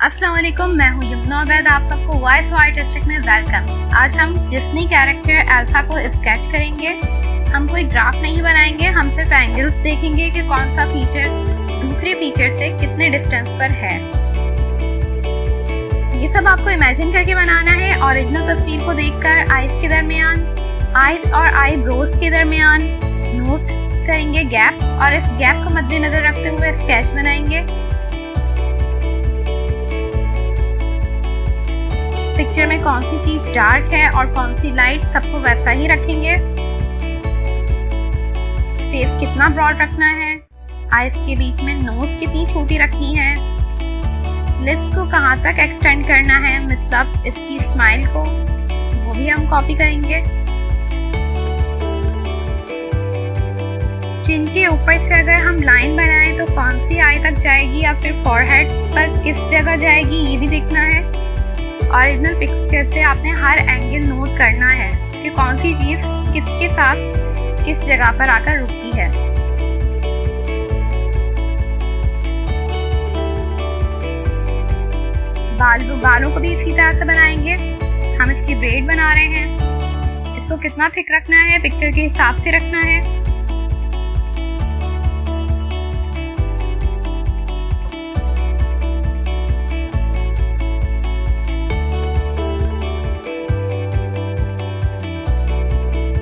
अस्सलाम वालेकुम, मैं हूँ यमुना उबैद। आप सबको वॉइस आर्टिस्टिक में वेलकम। आज हम डिज्नी कैरेक्टर एल्सा को स्केच करेंगे। हम कोई ग्राफ नहीं बनाएंगे, हम सिर्फ एंगल्स देखेंगे कि कौन सा फीचर दूसरे फीचर से कितने डिस्टेंस पर है। ये सब आपको इमेजिन करके बनाना है। ओरिजिनल तस्वीर को देखकर आईज के दरमियान, आईज और आईब्रोज के दरमियान नोट करेंगे गैप, और इस गैप को मद्देनजर रखते हुए स्केच बनाएंगे। पिक्चर में कौन सी चीज डार्क है और कौन सी लाइट, सबको वैसा ही रखेंगे। फेस कितना ब्रॉड रखना है, आईज के बीच में नोज कितनी छोटी रखनी है, लिप्स को कहाँ तक एक्सटेंड करना है, मतलब इसकी स्माइल को, वो भी हम कॉपी करेंगे। चिन के ऊपर से अगर हम लाइन बनाएं तो कौन सी आई तक जाएगी या फिर फॉरहेड पर किस जगह जाएगी, ये भी देखना है। ओरिजिनल पिक्चर से आपने हर एंगल नोट करना है कि कौन सी चीज किसके साथ किस जगह पर आकर रुकी है। बालों को भी इसी तरह से बनाएंगे। हम इसकी ब्रेड बना रहे हैं। इसको कितना थिक रखना है, पिक्चर के हिसाब से रखना है।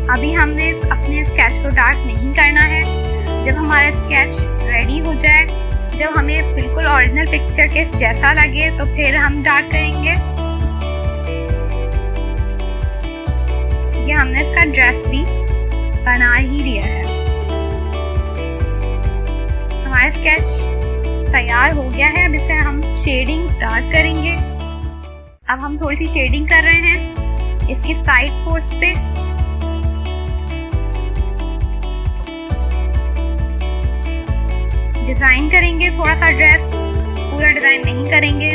अभी हमने अपने स्केच को डार्क नहीं करना है। जब हमारा स्केच रेडी हो जाए, जब हमें बिल्कुल ओरिजिनल पिक्चर के जैसा लगे, तो फिर हम डार्क करेंगे। ये हमने इसका ड्रेस भी बना ही लिया है। हमारा स्केच तैयार हो गया है। अब इसे हम शेडिंग डार्क करेंगे। अब हम थोड़ी सी शेडिंग कर रहे हैं इसकी साइड पोर्स पे। डिजाइन करेंगे थोड़ा सा ड्रेस, पूरा डिजाइन नहीं करेंगे।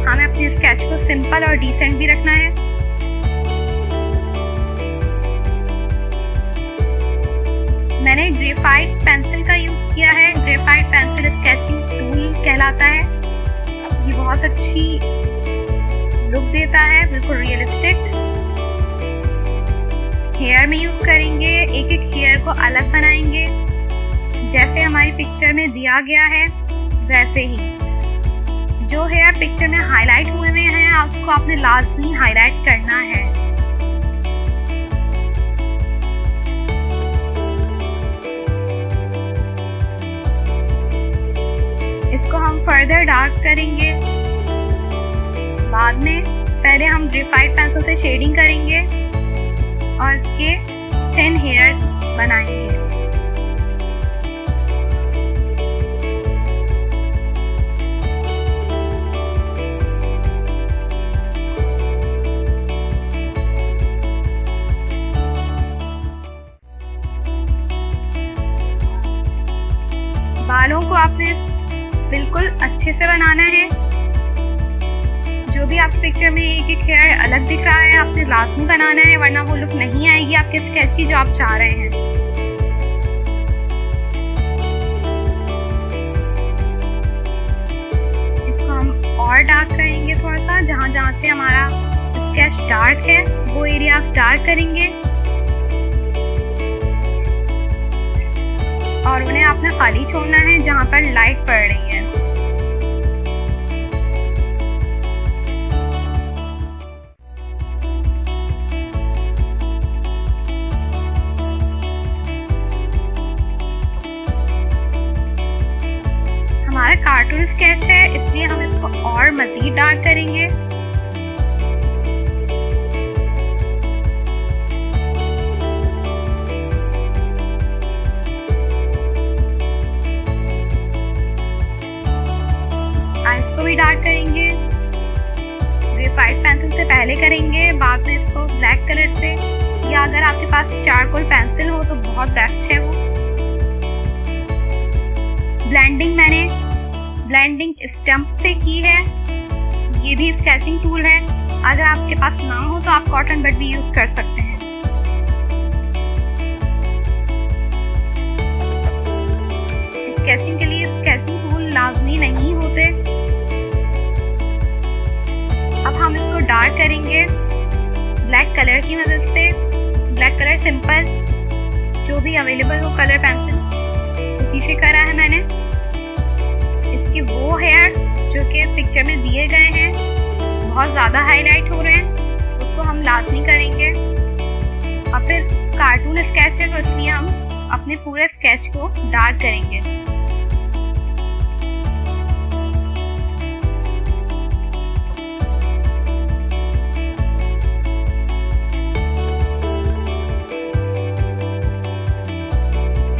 हमें अपने स्केच को सिंपल और डिसेंट भी रखना है। मैंने ग्रेफाइट पेंसिल का यूज किया है। ग्रेफाइट पेंसिल स्केचिंग टूल कहलाता है। ये बहुत अच्छी लुक देता है, बिल्कुल रियलिस्टिक। हेयर में यूज करेंगे, एक एक हेयर को अलग बनाएंगे। जैसे हमारी पिक्चर में दिया गया है वैसे ही। जो हेयर पिक्चर में हाईलाइट हुए हैं उसको आपने लाजमी हाईलाइट करना है। इसको हम फर्दर डार्क करेंगे बाद में। पहले हम ग्रेफाइट पेंसिल से शेडिंग करेंगे और इसके थिन हेयर बनाएंगे। बालों को आपने बिल्कुल अच्छे से बनाना है। जो भी आपकी पिक्चर में एक एक हेयर अलग दिख रहा है, आपने लाजमी बनाना है, वरना वो लुक नहीं आएगी आपके स्केच की जो आप चाह रहे हैं। इसको हम और डार्क करेंगे थोड़ा सा। जहां जहां से हमारा स्केच डार्क है वो एरियाज डार्क करेंगे और उन्हें आपने खाली छोड़ना है जहां पर लाइट पड़ रही है। हमारा कार्टून स्केच है, इसलिए हम इसको और मजीद डार्क करेंगे। आईज को भी डार्क करेंगे। ग्रेफाइट पेंसिल से पहले करेंगे, बाद में इसको ब्लैक कलर से, या अगर आपके पास चारकोल पेंसिल हो तो बहुत बेस्ट है वो। ब्लेंडिंग मैंने ब्लेंडिंग स्टम्प से की है। ये भी स्केचिंग टूल है। अगर आपके पास ना हो तो आप कॉटन बड भी यूज कर सकते हैं। स्केचिंग के लिए स्केचिंग टूल लाजमी नहीं होते। अब हम इसको डार्क करेंगे ब्लैक कलर की मदद से। ब्लैक कलर सिंपल जो भी अवेलेबल हो कलर पेंसिल उसी से करा है मैंने। इसके वो हेयर जो कि पिक्चर में दिए गए हैं बहुत ज़्यादा हाईलाइट हो रहे हैं, उसको हम लाजमी करेंगे। और फिर कार्टून स्केच है तो इसलिए हम अपने पूरे स्केच को डार्क करेंगे।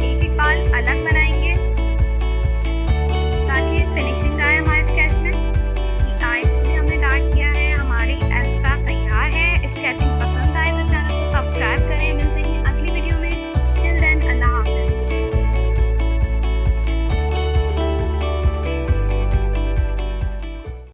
एक एक बाल अलग बनाए